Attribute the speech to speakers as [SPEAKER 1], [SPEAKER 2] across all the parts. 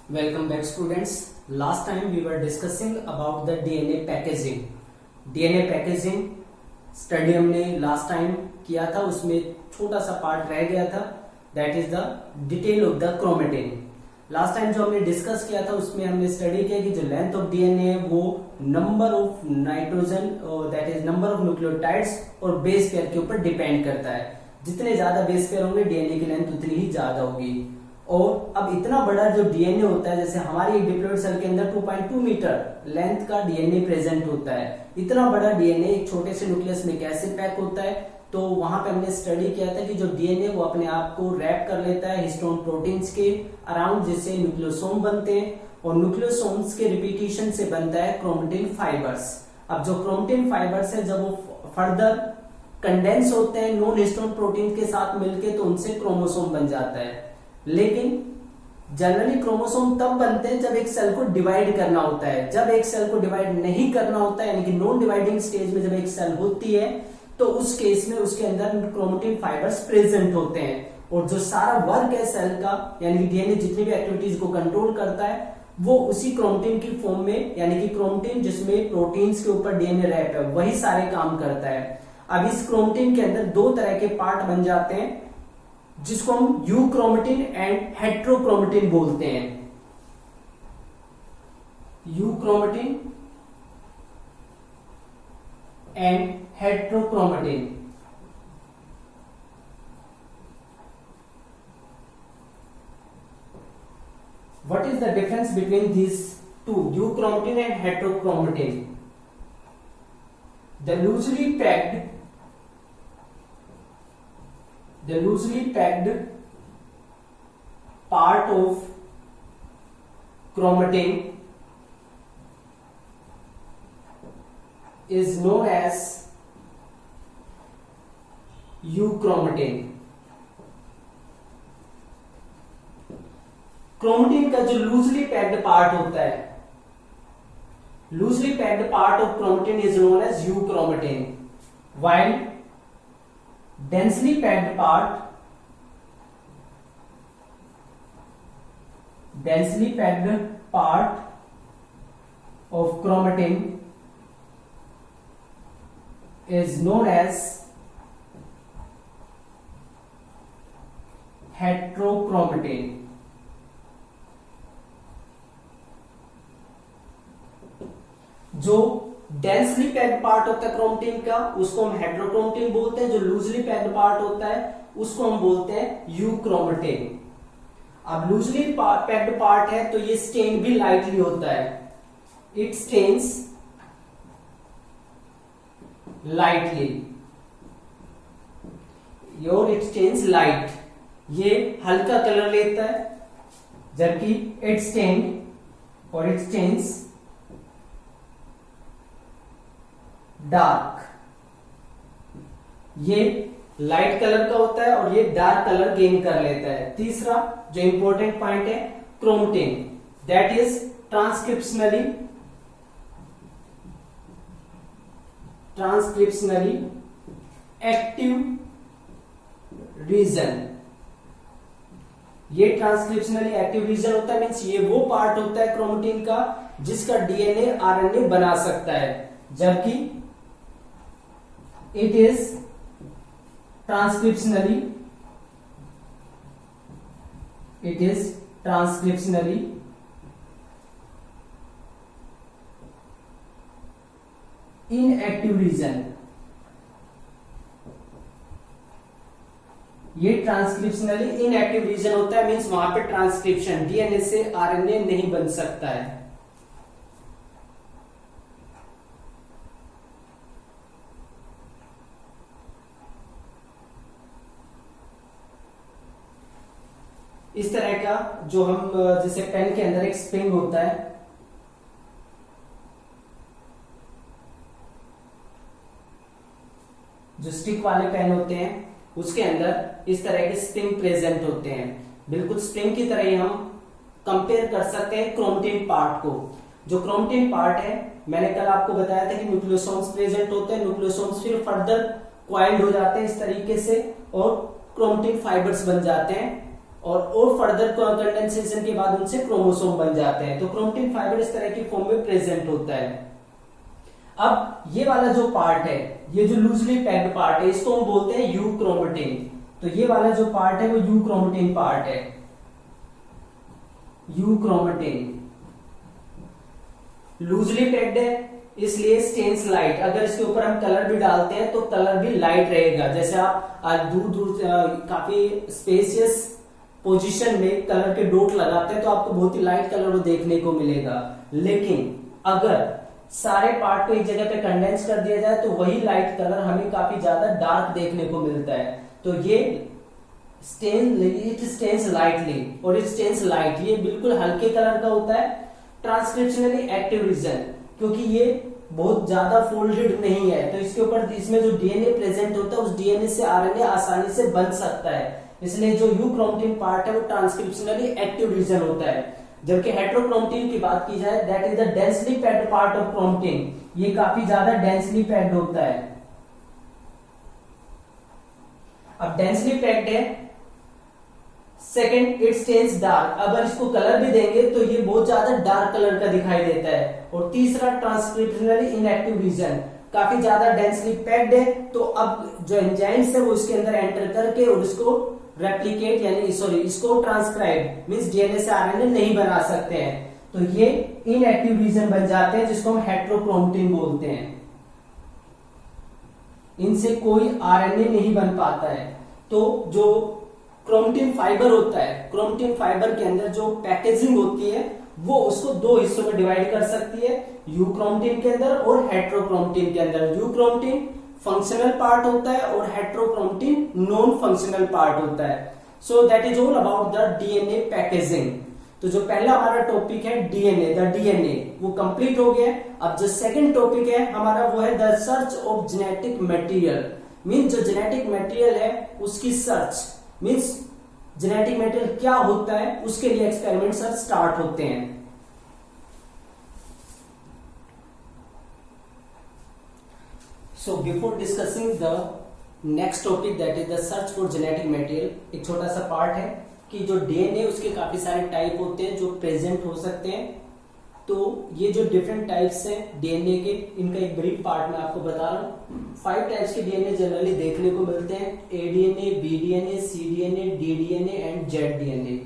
[SPEAKER 1] Welcome back students. Last time we were discussing about the DNA packaging. DNA packaging study हमने last time किया था, उसमें छोटा सा पार्ट रह गया था, that is the detail of the chromatin. Last time जो हमने डिस्कस किया था उसमें हमने स्टडी किया कि जो लेंथ ऑफ डीएनए है वो number of nitrogen that is number of nucleotides और बेस पेयर के ऊपर डिपेंड करता है. जितने ज्यादा बेस पेयर होंगे डीएनए की लेंथ उतनी ही ज्यादा होगी. और अब इतना बड़ा जो डीएनए होता है, जैसे हमारी एक डिप्लॉइड सेल के अंदर 2.2 मीटर लेंथ का डीएनए प्रेजेंट होता है. इतना बड़ा डीएनए एक छोटे से न्यूक्लियस में कैसे पैक होता है, तो वहां पे हमने स्टडी किया था कि जो डीएनए वो अपने आप को रैप कर लेता है हिस्टोन प्रोटीन्स के अराउंड, जिससे न्यूक्लियोसोम बनते हैं और न्यूक्लियोसोम्स के रिपीटिशन से बनता है क्रोमेटिन फाइबर्स. अब जो क्रोमेटिन फाइबर्स है जब वो फर्दर कंडेंस होते हैं नॉन हिस्टोन प्रोटीन के साथ मिलके, तो उनसे क्रोमोसोम बन जाता है. लेकिन जनरली क्रोमोसोम तब बनते हैं जब एक सेल को डिवाइड करना होता है. जब एक सेल को डिवाइड नहीं करना होता है, यानी कि नॉन डिवाइडिंग स्टेज में जब एक सेल होती है, तो उस केस में उसके अंदर क्रोमेटिन फाइबर्स प्रेजेंट होते हैं. और जो सारा वर्क है सेल का, यानी कि डीएनए जितनी भी एक्टिविटीज को कंट्रोल करता है, वो उसी क्रोमेटिन की फॉर्म में, यानी कि क्रोमेटिन जिसमें प्रोटीन्स के ऊपर डीएनए रैप है, वही सारे काम करता है. अब इस क्रोमेटिन के अंदर दो तरह के पार्ट बन जाते हैं, जिसको हम यूक्रोमेटिन एंड हेट्रोक्रोमेटिन बोलते हैं. Euchromatin and heterochromatin. What is the difference between these two, euchromatin and heterochromatin? The loosely packed part of chromatin is known as euchromatin. Chromatin का जो लूजली पैक्ड पार्ट होता है, loosely packed part of chromatin is known as euchromatin, while densely packed part of chromatin is known as heterochromatin. जो densely packed part होता है chromatin का, उसको हम हेट्रोक्रोमेटिन बोलते हैं. जो लूजली पैक्ड पार्ट होता है उसको हम बोलते हैं यूक्रोमेटिन. अब लूजली पैक्ड पार्ट है तो ये स्टेन भी लाइटली होता है. It stains lightly, your it stains light, ये हल्का कलर लेता है, जबकि इट स्टेन्स डार्क, ये लाइट कलर का होता है और ये डार्क कलर गेन कर लेता है. तीसरा जो इंपॉर्टेंट पॉइंट है, chromatin that is transcriptionally active region. ये ट्रांसक्रिप्शनली एक्टिव रीजन होता है, मीन्स ये वो पार्ट होता है क्रोमेटिन का जिसका डीएनए आरएनए बना सकता है, जबकि it is transcriptionally inactive region. ये ट्रांसक्रिप्शनली इनएक्टिव रीजन होता है, मीन्स वहां पे ट्रांसक्रिप्शन डीएनए से आरएनए नहीं बन सकता है. इस तरह का जो हम जैसे पेन के अंदर एक स्प्रिंग होता है, जो स्टिक वाले पेन होते हैं उसके अंदर इस तरह के स्प्रिंग प्रेजेंट होते हैं. बिल्कुल स्प्रिंग की तरह ही हम कंपेयर कर सकते हैं क्रोमेटिन पार्ट को. जो क्रोमेटिन पार्ट है, मैंने कल आपको बताया था कि न्यूक्लियोसोम्स प्रेजेंट होते हैं. न्यूक्लियोसोम्स फिर फर्दर क्वाइल्ड हो जाते हैं इस तरीके से और क्रोमेटिन फाइबर्स बन जाते हैं और फर्दर कंडेंसेशन के बाद उनसे क्रोमोसोम बन जाते हैं। तो क्रोमेटिन फाइबर इस तरह की फॉर्म में प्रेजेंट होता है। अब ये वाला जो पार्ट है, ये जो लूजली पैक्ड पार्ट है, इसको हम बोलते हैं यूक्रोमेटिन। तो ये वाला जो पार्ट है वो यूक्रोमेटिन पार्ट है, यूक्रोमेटिन लूजली पैक्ड है इसलिए स्टेन्स लाइट। अगर इसके ऊपर हम कलर भी डालते हैं तो कलर भी लाइट रहेगा। जैसे आप दूर दूर काफी स्पेसियस पोजीशन में कलर के डॉट लगाते हैं तो आपको बहुत ही लाइट कलर वो देखने को मिलेगा। लेकिन अगर सारे पार्ट को एक जगह पे कंडेंस कर दिया जाए तो वही लाइट कलर हमें काफी ज्यादा डार्क देखने को मिलता है। तो ये इट स्टेन्स लाइटली और इट स्टेन्स लाइट, ये बिल्कुल हल्के कलर का होता है। ट्रांसक्रिप्शनली एक्टिव रीजन, क्योंकि ये बहुत ज्यादा फोल्डेड नहीं है तो इसके ऊपर इसमें जो डीएनए प्रेजेंट होता है उस डीएनए से आरएनए आसानी से बन सकता है। इसलिए जो यूक्रोमेटिन पार्ट है वो ट्रांसक्रिप्शनली एक्टिव रीजन होता है। जबकि हेट्रोक्रोमेटिन की बात की जाए, that is the densely packed part of chromatin, ये काफी ज्यादा डेंसली पैक्ड होता है। अब डेंसली पैक्ड है। सेकेंड, इट स्टेन्स डार्क, अगर इसको कलर भी देंगे तो ये बहुत ज्यादा डार्क कलर का दिखाई देता है। और तीसरा, ट्रांसक्रिप्शनली इनएक्टिव रीजन, काफी ज्यादा डेंसली पैक्ड है तो अब जो एंजाइम्स है वो इसके अंदर एंटर करके और इसको रेप्लिकेट यानी इसको ट्रांसक्राइब मींस डीएनए से आरएनए नहीं बना सकते हैं। तो ये इनएक्टिव रीजन बन जाते हैं जिसको हम हेट्रोक्रोमेटिन बोलते हैं। इनसे कोई आरएनए नहीं बन पाता है। तो जो क्रोमेटिन फाइबर होता है, क्रोमेटिन फाइबर के अंदर जो पैकेजिंग होती है वो उसको दो हिस्सों में डिवाइड कर सकती है, यूक्रोमेटिन के अंदर और हेट्रोक्रोमेटिन के अंदर। यूक्रोमेटिन फंक्शनल पार्ट होता है और हेट्रोक्रोमेटिन नॉन फंक्शनल पार्ट होता है। So that is all about the DNA packaging. तो जो पहला हमारा टॉपिक है डीएनए, द डीएनए, वो कंप्लीट हो गया। अब जो सेकंड टॉपिक है हमारा वो है the search of genetic material. Means जो जेनेटिक मटेरियल है उसकी सर्च, मींस जेनेटिक मटेरियल क्या होता है उसके लिए एक्सपेरिमेंट्स अब स्टार्ट होते हैं। So before discussing the next topic that is the search for genetic material, एक छोटा सा पार्ट है कि जो डीएनए उसके काफी सारे टाइप होते हैं जो प्रेजेंट हो सकते हैं। तो ये जो डिफरेंट टाइप्स हैं डीएनए के, इनका एक ब्रीफ पार्ट मैं आपको बता रहा हूँ। 5 टाइप्स के डीएनए जनरली देखने को मिलते हैं, एडीएनए, बीडीएनए, सीडीएनए, डीडीएनए एंड जेडडीएनए।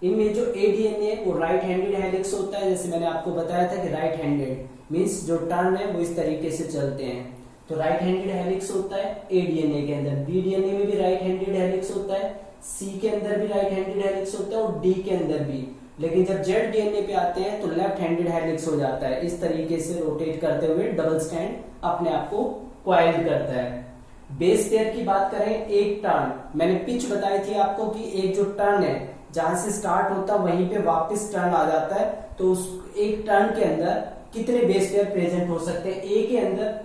[SPEAKER 1] इनमें जो एडीएनए है वो राइट हैंडेड हेलिक्स होता है। जैसे मैंने आपको बताया था कि राइट हैंडेड मींस जो टर्न है वो इस तरीके से चलते हैं, तो राइट हैंडेड हेलिक्स होता है एडीएनए के अंदर। बीडीएनए में भी राइट हैंडेड हेलिक्स होता है, सी के अंदर भी राइट हैंडेड हेलिक्स होता है और डी के अंदर भी। लेकिन जब जेड डीएनए पे आते हैं तो लेफ्ट हैंडेड हेलिक्स हो जाता है। इस तरीके से रोटेट करते हुए डबल स्टैंड अपने आप को क्वाइल करता है। बेस पेयर की बात करें, एक टर्न, मैंने पिच बताई थी आपको कि एक जो टर्न है जहां से स्टार्ट होता है वहीं पे वापस टर्न आ जाता है। तो उस एक टर्न के अंदर कितने बेस पेयर प्रेजेंट हो सकते हैं? ए के अंदर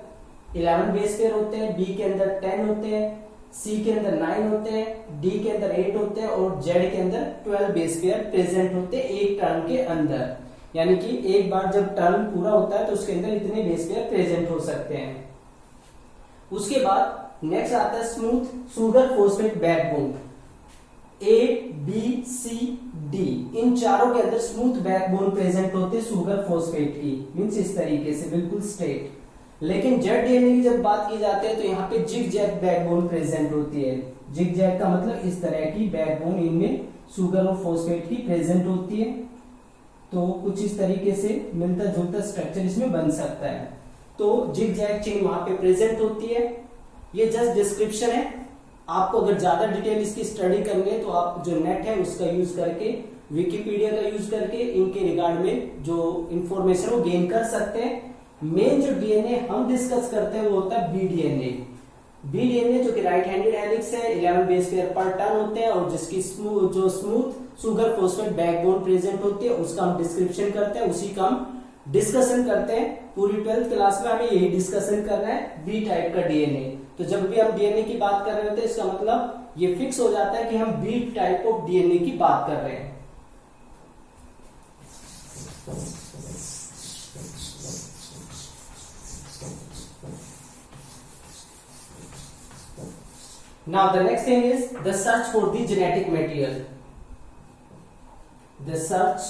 [SPEAKER 1] 11 बेस पेयर होते हैं, बी के अंदर 10 होते हैं, सी के अंदर 9 होते हैं, डी के अंदर 8 होते हैं और जेड के अंदर 12 बेस पेयर प्रेजेंट होते हैं एक टर्न के अंदर। यानी कि एक बार जब टर्न पूरा होता है तो उसके अंदर इतने बेस पेयर प्रेजेंट हो सकते हैं। उसके बाद नेक्स्ट आता है स्मूथ सुगर फॉस्फेट बैकबोन। ए, बी, सी, डी, इन चारों के अंदर स्मूथ बैकबोन प्रेजेंट होते हैं सुगर फॉस्फेट की, मींस इस तरीके से बिल्कुल स्ट्रेट। लेकिन जेड डीएनए की जब बात की जाती है तो यहाँ पे जिग जैग बैकबोन प्रेजेंट होती है। जिग जैग का मतलब इस तरह की बैकबोन इनमें सुगर और फॉस्फेट की प्रेजेंट होती है। तो कुछ इस तरीके से मिलता जुलता स्ट्रक्चर इसमें बन सकता है। तो जिग जैग चेन वहां पे प्रेजेंट होती है। ये जस्ट डिस्क्रिप्शन है, आपको अगर ज्यादा डिटेल इसकी स्टडी करनी है तो आप जो नेट है उसका यूज करके, विकिपीडिया का यूज करके इनके रिगार्ड में जो इंफॉर्मेशन वो गेन कर सकते हैं। मेन जो डीएनए हम डिस्कस करते हैं वो होता है बीडीएनए। बीडीएनए जो कि राइट हैंडेड हेलिक्स है, 11 बेस पेयर पर टर्न होते हैं और जिसकी smooth sugar phosphate backbone present होती है उसका हम डिस्क्रिप्शन करते हैं, उसी का हम डिस्कशन करते हैं। पूरी 12th क्लास में हमें यही डिस्कशन करना है, बी टाइप का डीएनए। तो जब भी हम डीएनए की बात कर रहे होते हैं इसका मतलब ये फिक्स हो जाता है कि हम बी टाइप ऑफ डीएनए की बात कर रहे हैं। Now the next thing is the search for the genetic material. The search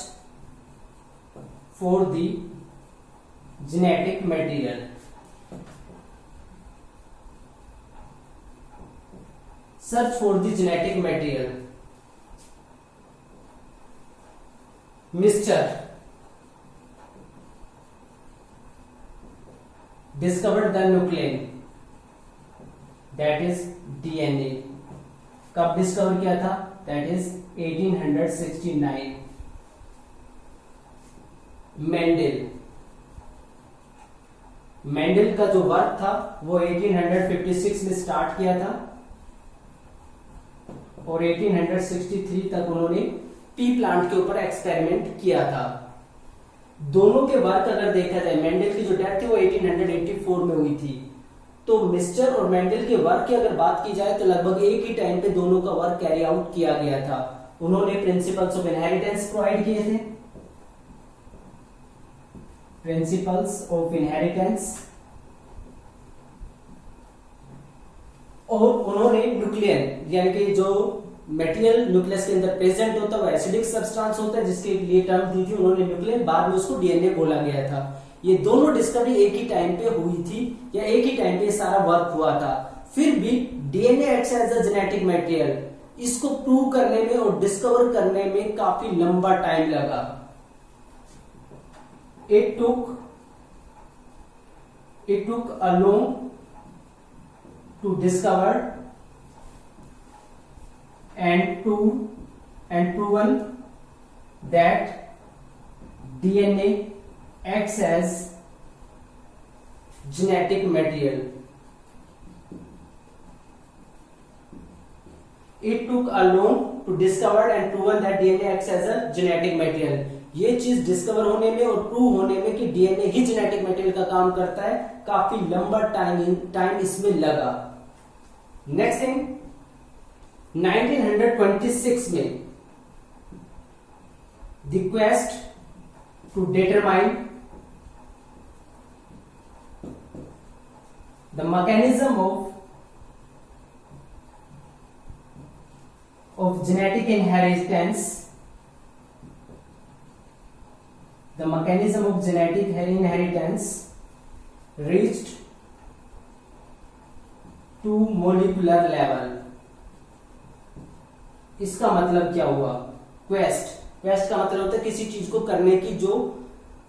[SPEAKER 1] for the genetic material. Search for the genetic material. Mister discovered the nuclein, that is DNA। कब discover किया था? that is 1869। Mendel का जो work था वो 1856 में start किया था और 1863 तक उन्होंने पी प्लांट के ऊपर एक्सपेरिमेंट किया था। दोनों के वर्क अगर देखा जाए, मेंडल की जो डेथ थी वो 1884 में हुई थी, तो मिस्टर और मेंडल के वर्क की अगर बात की जाए तो लगभग एक ही टाइम पे दोनों का वर्क कैरी आउट किया गया था। उन्होंने प्रिंसिपल्स ऑफ इनहेरिटेंस प्रोवाइड किए थे, प्रिंसिपल्स ऑफ इनहेरिटेंस, और उन्होंने न्यूक्लियन यानी कि जो मटेरियल न्यूक्लियस के अंदर प्रेजेंट होता है वो एसिडिक सब्सटेंस होता है, जिसके लिए टर्म दी थी उन्होंने न्यूक्लियन, बाद में उसको डीएनए बोला गया था। ये दोनों डिस्कवरी एक ही टाइम पे हुई थी या एक ही टाइम पे सारा वर्क हुआ था। फिर भी DNA acts as a genetic material, इसको प्रूव करने में और डिस्कवर करने में काफी लंबा टाइम लगा। It took a long to discover and proven that DNA acts as genetic material। It took a long to discover and proven that DNA acts as a genetic material। ये चीज discover होने में और prove होने में कि DNA ही genetic material का काम करता है, काफी लंबा टाइम इसमें लगा। नेक्स्ट थिंग, 1926 में the quest to determine the mechanism of genetic inheritance, the mechanism of genetic inheritance reached to molecular level। इसका मतलब क्या हुआ? क्वेस्ट का मतलब होता है किसी चीज को करने की जो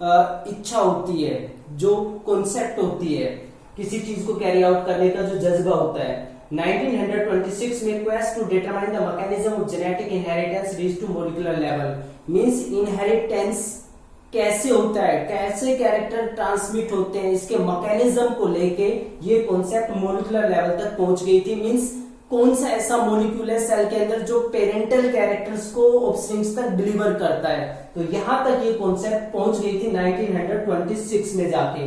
[SPEAKER 1] इच्छा होती है, जो कॉन्सेप्ट होती है, किसी चीज को कैरी आउट करने का जो जज्बा होता है। 1926 में quest to determine the mechanism of genetic inheritance reach to molecular level, means inheritance कैसे होता है, कैसे कैरेक्टर ट्रांसमिट होते हैं, इसके मैकेनिज्म को लेके ये कॉन्सेप्ट मोलिकुलर लेवल तक पहुंच गई थी। मींस कौन सा ऐसा मोलिक्यूल है सेल के अंदर जो पेरेंटल कैरेक्टर्स को ऑफस्प्रिंग्स तक डिलीवर करता है, तो यहां तक ये कॉन्सेप्ट पहुंच गई थी 1926 में जाके।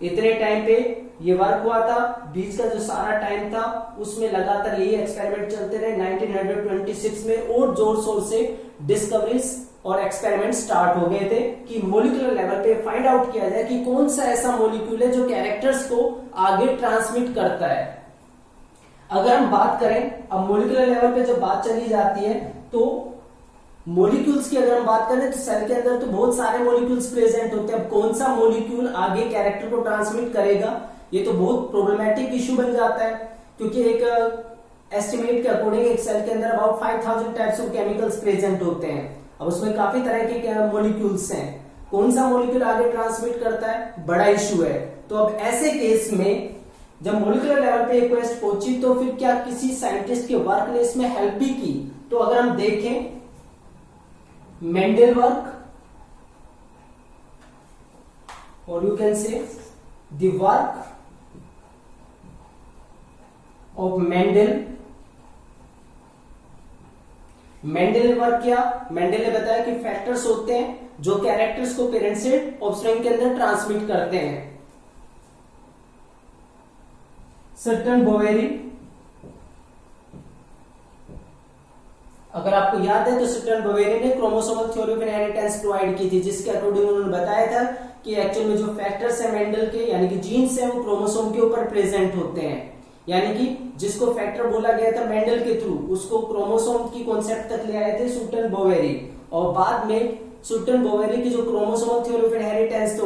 [SPEAKER 1] इतने टाइम पे ये वर्क हुआ था, बीच का जो सारा टाइम था उसमें लगातार यही एक्सपेरिमेंट चलते रहे। 1926 में और जोर शोर से डिस्कवरीज और एक्सपेरिमेंट स्टार्ट हो गए थे कि मोलिकुलर लेवल पे फाइंड आउट किया जाए कि कौन सा ऐसा मोलिक्यूल है जो कैरेक्टर्स को आगे ट्रांसमिट करता है। अगर हम बात करें, अब मोलिकुलर लेवल पे जब बात चली जाती है तो मॉलिक्यूल्स की अगर हम बात करें तो सेल के अंदर तो बहुत सारे मॉलिक्यूल्स प्रेजेंट होते हैं। अब कौन सा मॉलिक्यूल आगे कैरेक्टर को ट्रांसमिट करेगा, ये तो बहुत प्रॉब्लमेटिक इश्यू बन जाता है, क्योंकि एक एस्टिमेट के अकॉर्डिंग एक सेल के अंदर about 5000 types of chemicals present होते हैं। अब उसमें काफी तरह के मॉलिक्यूल्स हैं, कौन सा मॉलिक्यूल आगे ट्रांसमिट करता है, बड़ा इश्यू है। तो अब ऐसे केस में जब मॉलिक्यूलर लेवल पे एक क्वेस्ट पहुंची तो फिर क्या किसी साइंटिस्ट के वर्क ने इसमें हेल्प भी की? तो अगर हम देखें मेंडल वर्क, और you can say the work of Mendel. Mendel ने वर्क किया, मेंडल ने बताया कि फैक्टर्स होते हैं जो कैरेक्टर्स को पेरेंट से ऑफस्प्रिंग के अंदर ट्रांसमिट करते हैं। सर्टन बोवेरी, अगर आपको याद है तो सर्टन बोवेरी ने chromosomal theory of inheritance provide की थी, जिसके अकॉर्डिंग उन्होंने बताया था कि एक्चुअल में जो फैक्टर्स है मेंडल के यानी कि जीन्स है वो क्रोमोसोम के ऊपर प्रेजेंट होते हैं। यानी कि जिसको फैक्टर बोला गया था मेंडल के थ्रू, उसको क्रोमोसोम की कॉन्सेप्ट तक ले आए थे सर्टन बोवेरी। और बाद में सुल्टन बोवेरी की जो क्रोमोसोमल थ्योरी ऑफ इनहेरिटेंस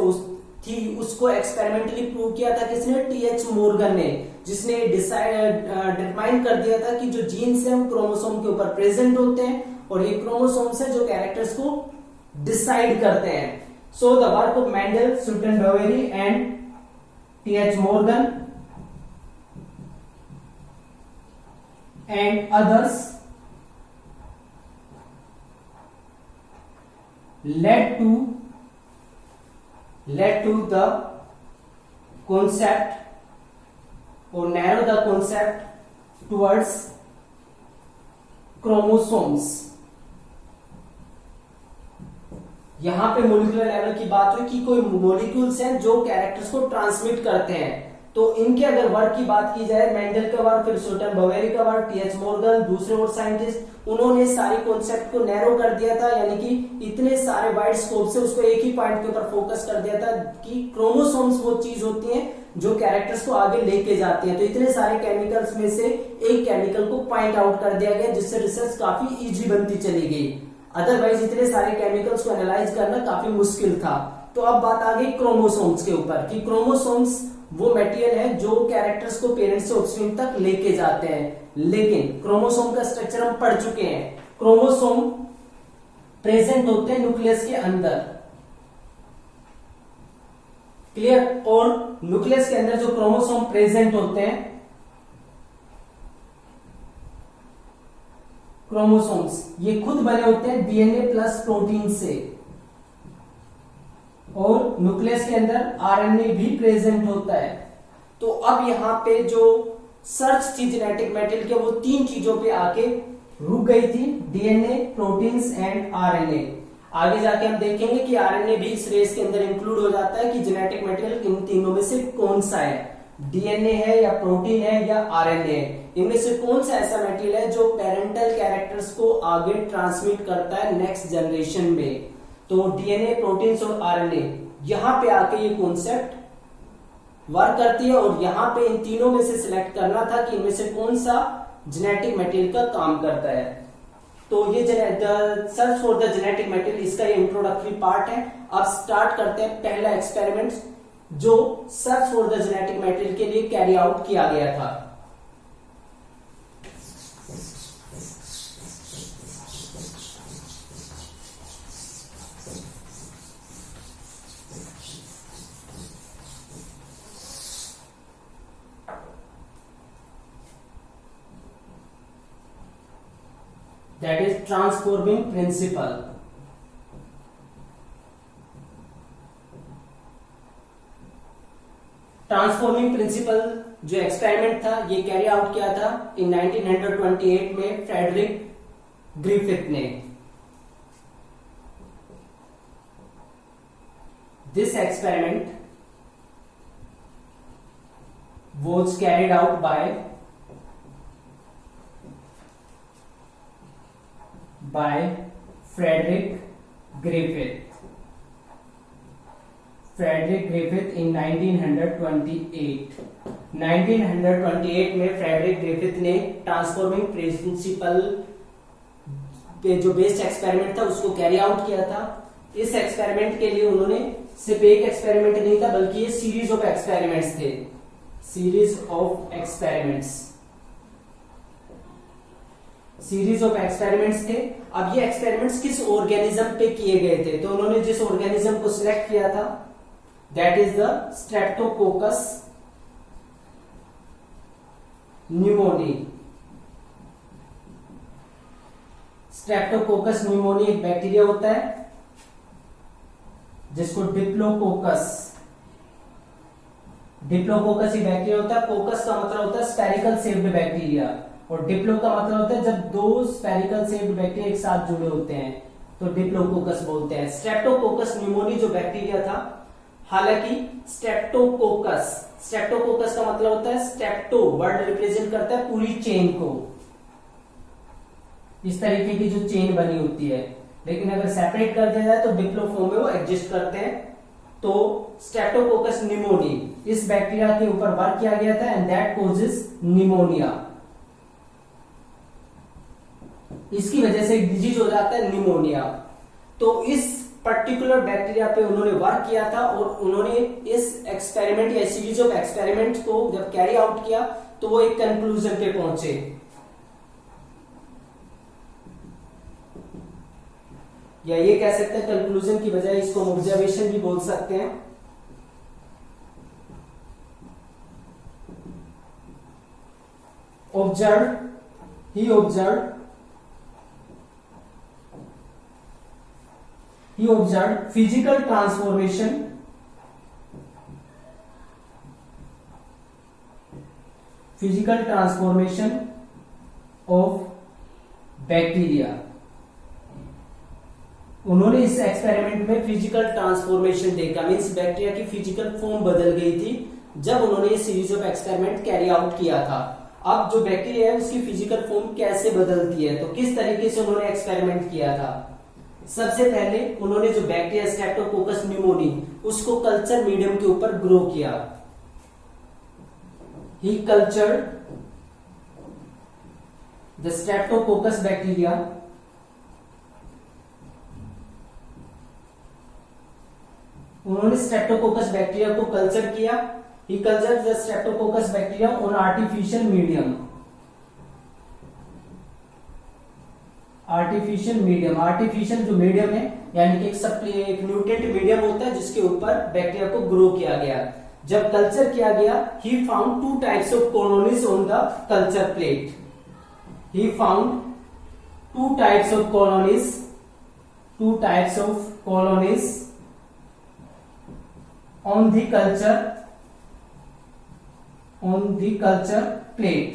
[SPEAKER 1] उसको एक्सपेरिमेंटली प्रूव किया था किसने, टीएच मॉर्गन ने, जिसने डिटरमाइन कर दिया था कि जो जीन्स है वो क्रोमोसोम के ऊपर प्रेजेंट होते हैं और ये क्रोमोसोम्स है जो कैरेक्टर्स को डिसाइड करते हैं. So the work of Mendel, Sutton Boveri and T H Morgan and others led to the concept or narrow the concept towards chromosomes. यहां पे मोलिकुलर लेवल की बात हुई कि कोई मोलिक्यूल्स हैं जो कैरेक्टर्स को ट्रांसमिट करते हैं. तो इनके अगर वर्क की बात की जाए, मेंडल का वर्क, फिर सुल्टन बोवेरी का वर्क, टीएच मॉर्गन, दूसरे और साइंटिस्ट, उन्होंने सारी कॉन्सेप्ट को नैरो कर दिया था, यानी कि इतने सारे वाइड स्कोप से उसको एक ही पॉइंट के ऊपर फोकस कर दिया था कि क्रोमोसोम्स वो चीज होती है जो कैरेक्टर्स को आगे लेके जाती है. तो इतने सारे केमिकल्स में से एक केमिकल को पॉइंट आउट कर दिया गया, जिससे रिसर्च काफी इजी बनती चली गई. अदरवाइज इतने सारे केमिकल्स को एनालाइज करना काफी मुश्किल था. तो अब बात आ गई क्रोमोसोम्स के ऊपर कि क्रोमोसोम्स वो मटेरियल है जो कैरेक्टर्स को पेरेंट्स से ऑफस्प्रिंग तक लेके जाते हैं. लेकिन क्रोमोसोम का स्ट्रक्चर हम पढ़ चुके हैं. क्रोमोसोम प्रेजेंट होते हैं न्यूक्लियस के अंदर, क्लियर. और न्यूक्लियस के अंदर जो क्रोमोसोम प्रेजेंट होते हैं, क्रोमोसोम्स ये खुद बने होते हैं डीएनए प्लस प्रोटीन से, और न्यूक्लियस के अंदर आरएनए भी प्रेजेंट होता है. तो अब यहां पे जो सर्च थी जेनेटिक मटेरियल के, वो तीन चीजों पे आके रुक गई थी, डीएनए, प्रोटीन्स एंड आरएनए. आगे जाके हम देखेंगे कि आरएनए भी इस रेस के अंदर इंक्लूड हो जाता है कि जेनेटिक मटेरियल इन तीनों में से कौन सा है, डीएनए है या प्रोटीन है या आरएनए है. इनमें से कौन सा ऐसा मटेरियल है जो पेरेंटल कैरेक्टर्स को आगे ट्रांसमिट करता है नेक्स्ट जनरेशन में. तो डीएनए, प्रोटीन्स और आरएनए, यहां पे आके ये कॉन्सेप्ट वर्क करती है. और यहां पे इन तीनों में से सिलेक्ट करना था कि इनमें से कौन सा जेनेटिक मटेरियल का काम करता है. तो ये search for the genetic material, इसका ये इंट्रोडक्टरी पार्ट है. अब स्टार्ट करते हैं पहला एक्सपेरिमेंट जो search for the genetic material के लिए कैरी आउट किया गया था. That is transforming principle. Transforming principle जो एक्सपेरिमेंट था ये कैरी आउट किया था इन 1928 में फ्रेडरिक ग्रिफिथ ने. This experiment was carried out by Frederick Griffith. Frederick Griffith in 1928. 1928 में फ्रेडरिक ग्रिफिथ ने ट्रांसफॉर्मिंग प्रिंसिपल पे जो बेस्ड एक्सपेरिमेंट था उसको कैरी आउट किया था. इस एक्सपेरिमेंट के लिए उन्होंने सिर्फ एक एक्सपेरिमेंट नहीं था बल्कि ये सीरीज ऑफ एक्सपेरिमेंट्स थे. सीरीज ऑफ एक्सपेरिमेंट्स थे. अब ये एक्सपेरिमेंट्स किस ऑर्गेनिज्म पे किए गए थे? तो उन्होंने जिस ऑर्गेनिज्म को सिलेक्ट किया था that is the Streptococcus pneumoniae. Streptococcus pneumoniae एक बैक्टीरिया होता है जिसको डिप्लोकोकस ही बैक्टीरिया होता है. कोकस का मतलब होता है स्फेरिकल शेप्ड बैक्टीरिया और डिप्लो का मतलब होता है जब दो स्फेरिकल शेप्ड बैक्टीरिया एक साथ जुड़े होते हैं तो डिप्लोकोकस बोलते हैं. स्ट्रेप्टोकोकस न्यूमोनी जो बैक्टीरिया था, हालांकि स्ट्रेप्टोकोकस का मतलब होता है स्टेप्टो वर्ड रिप्रेजेंट करता है पूरी चेन को, इस तरीके की जो चेन बनी होती है. लेकिन अगर सेपरेट कर दिया जाए तो डिप्लो फॉर्म में वो एग्जिस्ट करते हैं. तो स्ट्रेप्टोकोकस न्यूमोनी इस बैक्टीरिया के ऊपर वर्क किया गया था एंड दैट कॉजेस निमोनिया. इसकी वजह से एक डिजीज हो जाता है निमोनिया. तो इस पर्टिकुलर बैक्टीरिया पे उन्होंने वर्क किया था और उन्होंने इस एक्सपेरिमेंट या सीरीज ऑफ एक्सपेरिमेंट को जब कैरी आउट किया तो वो एक कंक्लूजन पे पहुंचे। या ये कह सकते हैं कंक्लूजन की बजाय इसको ऑब्जर्वेशन भी बोल सकते हैं। he observed physical transformation of bacteria। उन्होंने इस एक्सपेरिमेंट में फिजिकल ट्रांसफॉर्मेशन देखा, मींस बैक्टीरिया की फिजिकल फॉर्म बदल गई थी जब उन्होंने ये series of experiment carry out किया था। अब जो बैक्टीरिया है उसकी फिजिकल फॉर्म कैसे बदलती है, तो किस तरीके से उन्होंने एक्सपेरिमेंट किया था। सबसे पहले उन्होंने जो बैक्टीरिया स्ट्रेप्टोकोकस न्यूमोनी उसको कल्चर मीडियम के ऊपर ग्रो किया। He cultured the streptococcus bacteria उन्होंने स्ट्रेप्टोकोकस बैक्टीरिया को कल्चर किया। He cultured the streptococcus bacteria on artificial medium. Artificial जो मीडियम है यानी कि एक न्यूट्रिएंट मीडियम होता है जिसके ऊपर बैक्टीरिया को ग्रो किया गया। जब कल्चर किया गया he found 2 types of colonies on the culture plate. He found 2 types of colonies on the culture plate।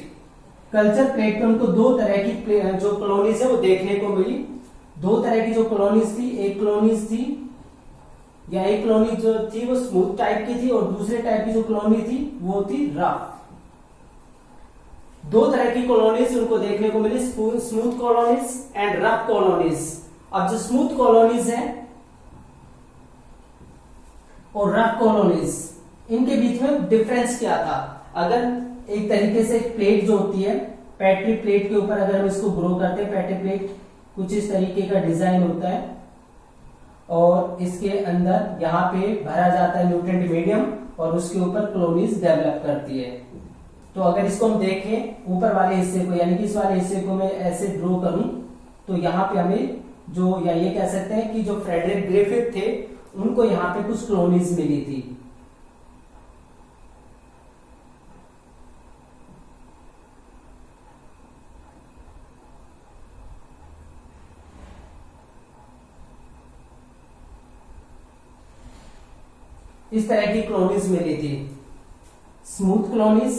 [SPEAKER 1] Culture plate पे उनको 2 तरह की जो कॉलोनीज है वो देखने को मिली। 2 तरह की जो कॉलोनीज थी, एक कॉलोनी जो थी वो स्मूथ टाइप की थी और दूसरे टाइप की जो कॉलोनी थी वो थी रफ। 2 तरह की कॉलोनीज उनको देखने को मिली, smooth colonies and rough colonies. अब जो स्मूथ कॉलोनीज है और रफ कॉलोनीज, इनके बीच में डिफरेंस क्या था। अगर एक तरीके से प्लेट जो होती है, पेट्री प्लेट के ऊपर अगर हम इसको ग्रो करते हैं, पेट्री प्लेट कुछ इस तरीके का डिजाइन होता है और इसके अंदर यहाँ पे भरा जाता है न्यूट्रिएंट मीडियम और उसके ऊपर कॉलोनीज डेवलप करती है। तो अगर इसको हम देखें ऊपर वाले हिस्से को यानी कि इस वाले हिस्से को मैं ऐसे ड्रॉ करूं तो यहाँ पे हमें जो या ये कह सकते हैं कि जो फ्रेडरिक ग्रिफिथ थे उनको यहाँ पे कुछ कॉलोनीज मिली थी। इस तरह की कॉलोनीज मिली थी, स्मूथ कॉलोनीज